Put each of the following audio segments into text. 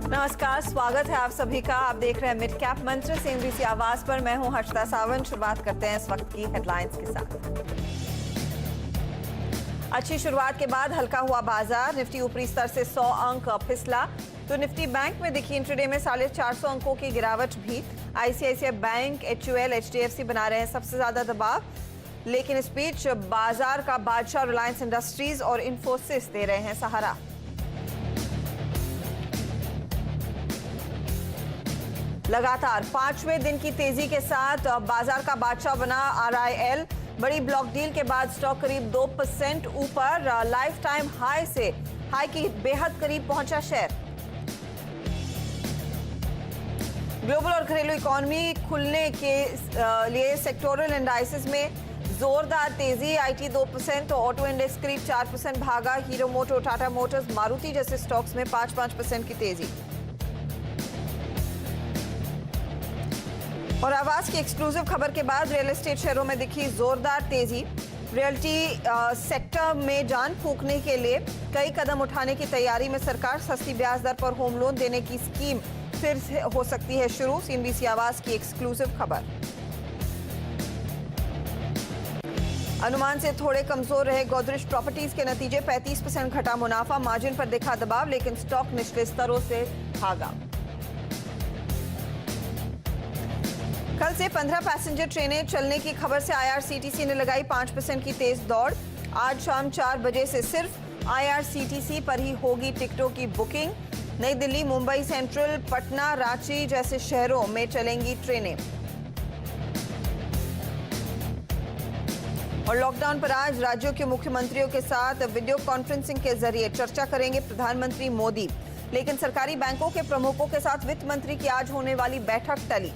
नमस्कार, स्वागत है आप सभी का। आप देख रहे हैं मिड कैप मंत्र CNBC आवाज पर। मैं हूं हर्षिता सावंत। शुरुआत करते हैं इस वक्त की हेडलाइंस के साथ। अच्छी शुरुआत के बाद हल्का हुआ बाजार, निफ्टी ऊपरी स्तर से 100 अंक फिसला। तो निफ्टी बैंक में दिखी इंट्राडे में 450 अंकों की गिरावट भी। ICICI बैंक, HUL, HDFC बना रहे हैं सबसे ज्यादा दबाव, लेकिन इस बीच बाजार का बादशाह रिलायंस इंडस्ट्रीज और इन्फोसिस दे रहे हैं सहारा। लगातार 5वें दिन की तेजी के साथ बाजार का बादशाह बना RIL। बड़ी ब्लॉक डील के बाद स्टॉक करीब 2% ऊपर, लाइफ टाइम हाई की बेहद करीब पहुंचा शेयर। ग्लोबल और घरेलू इकोनॉमी खुलने के लिए सेक्टोरल इंडाइसेस में जोरदार तेजी। IT 2%, तो ऑटो इंडेक्स करीब 4% भागा। हीरो मोटो, टाटा मोटर्स, मारुति जैसे स्टॉक्स में 5% की तेजी। और आवाज की एक्सक्लूसिव खबर के बाद रियल एस्टेट शेयरों में दिखी जोरदार तेजी। रियल्टी सेक्टर में जान फूंकने के लिए कई कदम उठाने की तैयारी में सरकार। सस्ती ब्याज दर पर होम लोन देने की स्कीम फिर से हो सकती है शुरू। CNBC आवाज की एक्सक्लूसिव खबर। अनुमान से थोड़े कमजोर रहे गोदरेज प्रॉपर्टीज के नतीजे। 35% घटा मुनाफा, मार्जिन पर देखा दबाव, लेकिन स्टॉक निचले स्तरों से भागा। कल से 15 पैसेंजर ट्रेनें चलने की खबर से IRCTC ने लगाई 5% की तेज दौड़। आज शाम 4 बजे से सिर्फ IRCTC पर ही होगी टिकटों की बुकिंग। नई दिल्ली, मुंबई सेंट्रल, पटना, रांची जैसे शहरों में चलेंगी ट्रेनें। और लॉकडाउन पर आज राज्यों के मुख्यमंत्रियों के साथ वीडियो कॉन्फ्रेंसिंग के जरिए चर्चा करेंगे प्रधानमंत्री मोदी। लेकिन सरकारी बैंकों के प्रमुखों के साथ वित्त मंत्री की आज होने वाली बैठक टली।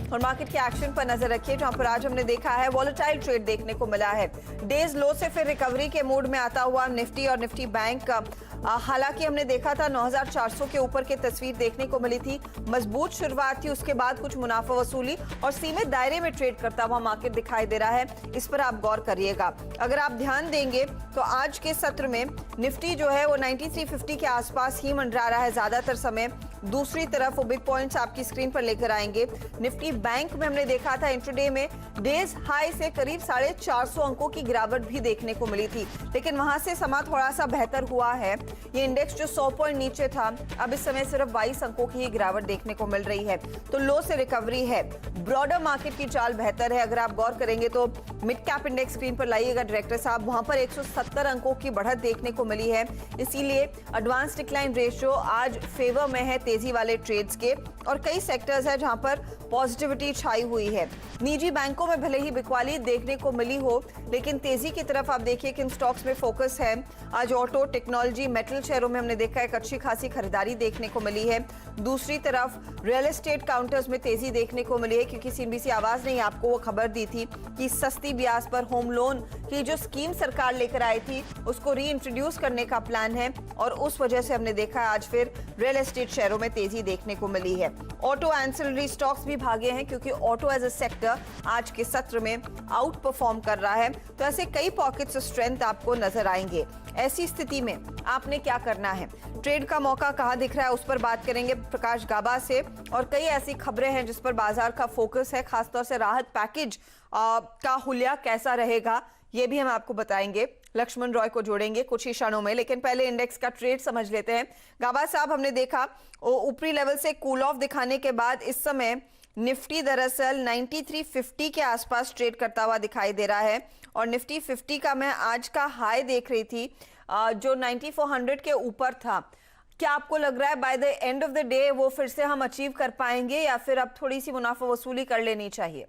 और मार्केट के एक्शन पर नजर रखिए, जहां पर आज हमने देखा है वॉलेटाइल ट्रेड देखने को मिला है। डेज लो से फिर रिकवरी के मूड में आता हुआ निफ्टी और निफ्टी बैंक। हालांकि हमने देखा था 9400 के ऊपर की तस्वीर देखने को मिली थी। मजबूत शुरुआत थी, उसके बाद कुछ मुनाफा वसूली और सीमित दायरे में ट्रेड करता हुआ मार्केट दिखाई दे रहा है। इस पर आप गौर करिएगा। अगर आप ध्यान देंगे तो आज के सत्र में निफ्टी जो है वो 9350 के आसपास ही मंडरा रहा है ज्यादातर समय। दूसरी तरफ वो बिग पॉइंट्स आपकी स्क्रीन पर लेकर आएंगे। निफ्टी बैंक में हमने देखा था इंट्राडे में डेज हाई से करीब 450 अंकों की गिरावट भी देखने को मिली थी, लेकिन वहां से समा थोड़ा सा बेहतर हुआ है। ये इंडेक्स जो 100 पॉइंट नीचे था, अब इस समय सिर्फ 22 अंकों की ही गिरावट देखने को मिल रही है। तो लो से रिकवरी है। ब्रॉडर मार्केट की चाल बेहतर है। अगर आप गौर करेंगे तो मिड कैप इंडेक्स स्क्रीन पर लाइएगा डायरेक्टर साहब, वहां पर 170 अंकों की बढ़त देखने को मिली है। इसीलिए एडवांस डिक्लाइन रेशियो आज फेवर में है तेजी वाले ट्रेड्स के। और कई सेक्टर्स है जहां पर पॉजिटिविटी छाई हुई है। निजी बैंकों में भले ही बिकवाली देखने को मिली हो, लेकिन तेजी की तरफ आप देखिए किन स्टॉक्स में फोकस है। आज ऑटो, टेक्नोलॉजी, मेटल शेयरों में हमने देखा एक अच्छी खासी खरीदारी देखने को मिली है। दूसरी तरफ रियल एस्टेट काउंटर्स में तेजी देखने को मिली है, क्योंकि CNBC आवाज ने आपको वो खबर दी थी कि सस्ती ब्याज पर होम लोन की जो स्कीम सरकार लेकर आई थी उसको री इंट्रोड्यूस करने का प्लान है। और उस वजह से हमने देखा आज फिर रियल एस्टेट शेयरों में तेजी देखने को मिली है। ऑटो एंसिलरी स्टॉक्स भी भागे हैं, क्योंकि ऑटो एज अ सेक्टर आज के सत्र में आउट परफॉर्म कर रहा है। तो ऐसे कई पॉकेट्स ऑफ स्ट्रेंथ आपको नजर आएंगे। ऐसी स्थिति में आपने क्या करना है, ट्रेड का मौका कहां दिख रहा है, उस पर बात करेंगे प्रकाश गाबा से। और कई ऐसी खबरें हैं जिस पर बाजार का फोकस है, खासतौर से राहत पैकेज का हुलिया कैसा रहेगा, ये भी हम आपको बताएंगे। लक्ष्मण रॉय को जोड़ेंगे कुछ ही क्षणों में, लेकिन पहले इंडेक्स का ट्रेड समझ लेते हैं। गाबा साहब, हमने देखा ऊपरी लेवल से कूल ऑफ दिखाने के बाद इस समय निफ्टी दरअसल 9350 के आसपास ट्रेड करता हुआ दिखाई दे रहा है। और निफ्टी 50 का मैं आज का हाई देख रही थी जो 9400 के ऊपर था। क्या आपको लग रहा है by the end of the day वो फिर से हम अचीव कर पाएंगे, या फिर अब थोड़ी सी मुनाफा वसूली कर लेनी चाहिए?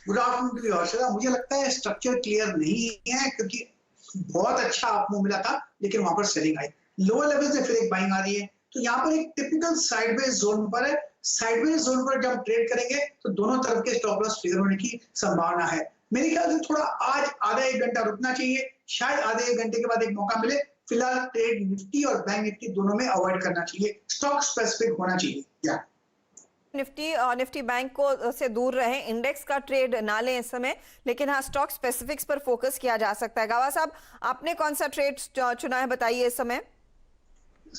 गुड आफ्टरनून हर्षदा, मुझे लगता है स्ट्रक्चर क्लियर नहीं है, क्योंकि बहुत अच्छा आपको मिला था लेकिन वहां पर सेलिंग आई। लोअर लेवल से फिर एक बाइंग आ रही है, तो यहाँ पर एक टिपिकल साइडवेज जोन पर है। साइडवेज जोन पर जब ट्रेड करेंगे तो दोनों तरफ के स्टॉप लॉस फेयर होने की संभावना है। मेरे ख्याल से थोड़ा आज आधा एक घंटा रुकना चाहिए, शायद आधे एक घंटे के बाद एक मौका मिले। फिलहाल ट्रेड निफ्टी और बैंक निफ्टी दोनों में अवॉइड करना चाहिए, स्टॉक स्पेसिफिक होना चाहिए। निफ्टी बैंक को से दूर रहें, इंडेक्स का ट्रेड ना लें इस समय, लेकिन हाँ स्टॉक स्पेसिफिक्स पर फोकस किया जा सकता है। गावा साहब, आपने कौन सा ट्रेड चुना है, बताइए इस समय।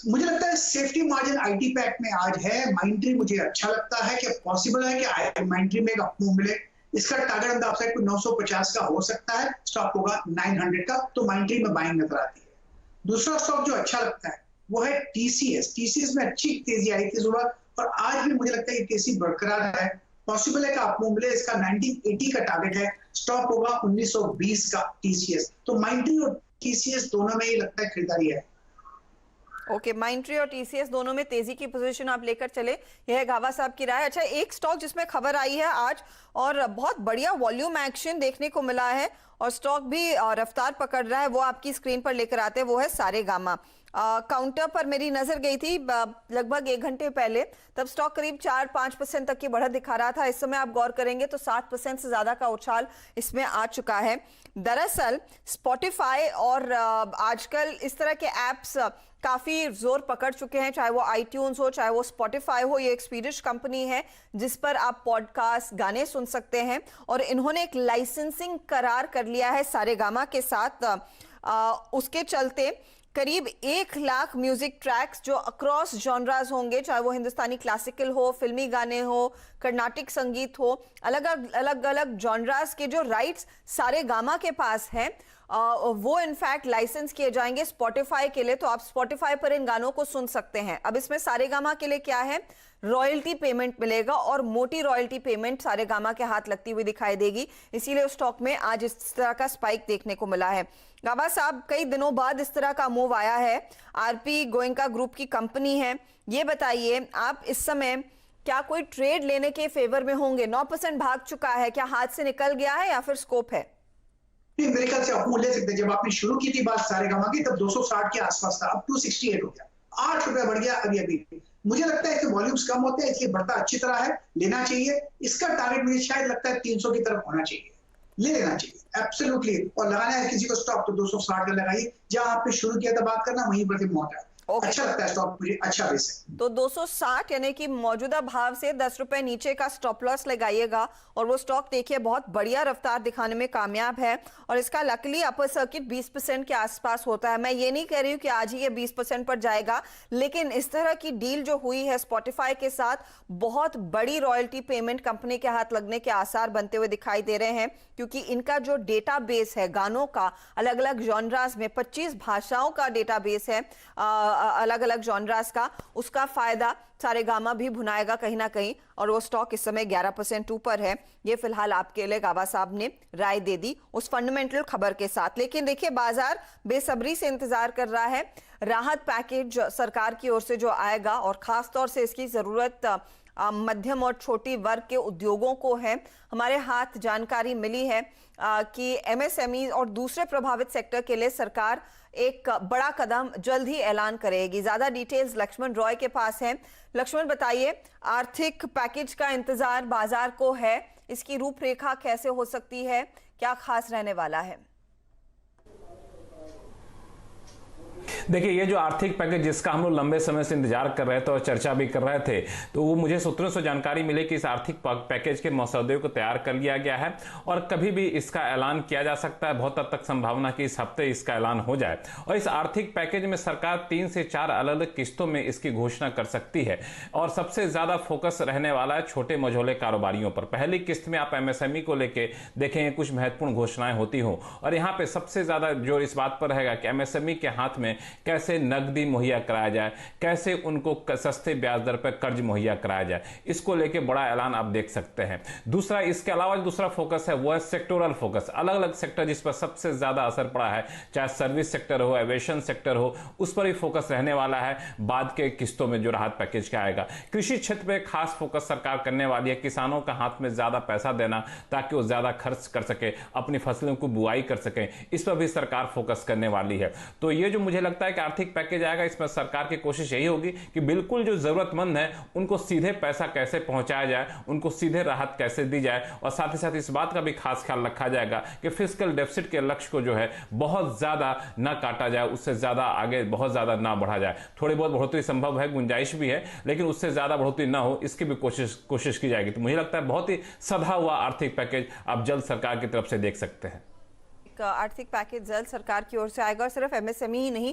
मुझे लगता है सेफ्टी मार्जिन आईटी पैक में आज है। माइंट्री मुझे अच्छा लगता है कि पॉसिबल है कि माइंट्री में एक अपमूव मिले। इसका टारगेट अंदर अपसाइड को 950 का हो सकता है, स्टॉक होगा 900 का, तो माइंट्री में बाइंग नजर आती है। दूसरा स्टॉक जो अच्छा लगता है वो है टीसीएस। टीसीएस में अच्छी तेजी आई थी सुबह और आज भी मुझे लगता है कि तेजी बरकरार है। पॉसिबल है कि अपमूव मिले। इसका 1980 का टारगेट है, स्टॉक होगा 1920 का टीसीएस। तो माइंट्री और टीसीएस दोनों में ही लगता है खरीदारी है। ओके, माइंट्री और टीसीएस दोनों में तेजी की पोजीशन आप लेकर चले, यह है गावा साहब की राय। अच्छा, एक स्टॉक जिसमें खबर आई है आज और बहुत बढ़िया वॉल्यूम एक्शन देखने को मिला है और स्टॉक भी रफ्तार पकड़ रहा है, वो आपकी स्क्रीन पर लेकर आते हैं, वो है सारेगामा। काउंटर पर मेरी नजर गई थी लगभग 1 घंटे पहले, तब स्टॉक करीब 4-5% तक की बढ़त दिखा रहा था। इस समय आप गौर करेंगे तो 7% से ज्यादा का उछाल इसमें आ चुका है। दरअसल स्पॉटिफाई और आजकल इस तरह के एप्स काफी जोर पकड़ चुके हैं, चाहे वो आईट्यून्स हो, चाहे वो स्पॉटिफाई हो। ये एक स्वीडिश कंपनी है जिस पर आप पॉडकास्ट, गाने सुन सकते हैं और इन्होंने एक लाइसेंसिंग करार कर लिया है सारेगामा के साथ। उसके चलते करीब 1 लाख म्यूजिक ट्रैक्स जो अक्रॉस जॉनराज होंगे, चाहे वो हिंदुस्तानी क्लासिकल हो, फिल्मी गाने हो, कर्नाटिक संगीत हो, अलग अलग जॉनराज के जो राइट्स सारेगामा के पास हैं, वो इनफैक्ट लाइसेंस किए जाएंगे स्पॉटिफाई के लिए। तो आप स्पॉटिफाई पर इन गानों को सुन सकते हैं। अब इसमें सारेगामा के लिए क्या है, रॉयल्टी पेमेंट मिलेगा और मोटी रॉयल्टी पेमेंट सारेगामा के हाथ लगती हुई दिखाई देगी। इसीलिए उस स्टॉक में आज इस तरह का स्पाइक देखने को मिला है। गावा साहब, कई दिनों बाद इस तरह का मूव आया है। आरपी गोयनका ग्रुप की कंपनी है, ये बताइए आप इस समय क्या कोई ट्रेड लेने के फेवर में होंगे? 9% भाग चुका है, क्या हाथ से निकल गया है या फिर स्कोप है? मेरे ख्याल से अपमूव ले सकते। जब आपने शुरू की थी बात सारेगामा की, तब 260 के आसपास था, अब 268 हो गया, 8 रुपए बढ़ गया अभी। मुझे लगता है कि वॉल्यूम्स कम होते हैं, इसलिए बढ़ता अच्छी तरह है, लेना चाहिए। इसका टारगेट मुझे शायद लगता है 300 की तरफ होना चाहिए, ले लेना चाहिए एब्सोल्युटली। और लगाना है किसी को स्टॉक तो 260 का लगाइए, जहां आपने शुरू किया था बात करना, वहीं पर मौत है। अच्छा लगता है स्टॉक, मुझे अच्छा बेस है। तो 260 यानी कि मौजूदा भाव से 10 रुपए नीचे का स्टॉप लॉस लगाइएगा और वो स्टॉक देखिए बहुत बढ़िया रफ्तार दिखाने में कामयाब है और इसका लकली अपर सर्किट 20% के आसपास होता है। मैं ये नहीं कह रही हूँ कि आज ही ये 20% पर जाएगा, लेकिन इस तरह की डील जो हुई है स्पॉटिफाई के साथ, बहुत बड़ी रॉयल्टी पेमेंट कंपनी के हाथ लगने के आसार बनते हुए दिखाई दे रहे हैं, क्योंकि इनका जो डेटाबेस है गानों का, अलग अलग जॉनरास में 25 भाषाओं का डेटाबेस है, अलग अलग जॉनरास का, उसका फायदा सारेगामा भी भुनाएगा कहीं ना कहीं। और वो स्टॉक इस समय 11% ऊपर है। ये फिलहाल आपके लिए गावा साहब ने राय दे दी उस फंडामेंटल खबर के साथ। लेकिन देखिए, बाजार बेसब्री से इंतजार कर रहा है राहत पैकेज सरकार की ओर से जो आएगा, और खास तौर से इसकी जरूरत मध्यम और छोटी वर्ग के उद्योगों को है। हमारे हाथ जानकारी मिली है कि एमएसएमई और दूसरे प्रभावित सेक्टर के लिए सरकार एक बड़ा कदम जल्द ही ऐलान करेगी। ज्यादा डिटेल्स लक्ष्मण रॉय के पास हैं। लक्ष्मण, बताइए, आर्थिक पैकेज का इंतजार बाजार को है, इसकी रूपरेखा कैसे हो सकती है, क्या खास रहने वाला है? देखिए, ये जो आर्थिक पैकेज जिसका हम लोग लंबे समय से इंतजार कर रहे थे और चर्चा भी कर रहे थे, तो वो मुझे सूत्रों से जानकारी मिली कि इस आर्थिक पैकेज के मसौदे को तैयार कर लिया गया है और कभी भी इसका ऐलान किया जा सकता है। बहुत हद तक संभावना कि इस हफ्ते इसका ऐलान हो जाए और इस आर्थिक पैकेज में सरकार 3 से 4 अलग अलग किस्तों में इसकी घोषणा कर सकती है और सबसे ज्यादा फोकस रहने वाला है छोटे मझोले कारोबारियों पर। पहली किस्त में आप एमएसएमई को लेकर देखेंगे कुछ महत्वपूर्ण घोषणाएं होती हों और यहाँ पे सबसे ज्यादा जोर इस बात पर रहेगा कि एमएसएमई के हाथ में कैसे नकदी मुहैया कराया जाए, कैसे उनको सस्ते ब्याज दर पर कर्ज मुहैया कराया जाए, इसको लेके बड़ा ऐलान आप देख सकते हैं। दूसरा, इसके अलावा दूसरा फोकस है वो है सेक्टोरल फोकस। अलग अलग सेक्टर जिस पर सबसे ज्यादा असर पड़ा है, चाहे सर्विस सेक्टर हो, एविएशन सेक्टर हो, उस पर ही फोकस रहने वाला है बाद के किस्तों में जो राहत पैकेज का आएगा। कृषि क्षेत्र पर खास फोकस सरकार करने वाली है, किसानों का हाथ में ज्यादा पैसा देना ताकि वो ज्यादा खर्च कर सके, अपनी फसलों को बुआई कर सके, इस पर भी सरकार फोकस करने वाली है। तो ये जो मुझे लगता लगता है कि आर्थिक पैकेज आएगा, इसमें सरकार की कोशिश यही होगी कि बिल्कुल जो जरूरतमंद है उनको सीधे पैसा कैसे पहुंचाया जाए, उनको सीधे राहत कैसे दी जाए, और साथ ही साथ इस बात का भी खास ख्याल रखा जाएगा कि फिस्कल डेफिसिट के लक्ष्य को जो है बहुत ज्यादा ना काटा जाए, उससे ज्यादा आगे बहुत ज्यादा ना बढ़ा जाए। थोड़ी बहुत बढ़ोतरी संभव है, गुंजाइश भी है, लेकिन उससे ज्यादा बढ़ोतरी ना हो इसकी भी कोशिश की जाएगी। तो मुझे लगता है बहुत ही सधा हुआ आर्थिक पैकेज आप जल्द सरकार की तरफ से देख सकते हैं। आर्थिक पैकेज जल्द सरकार की ओर से आएगा और सिर्फ एमएसएमई ही नहीं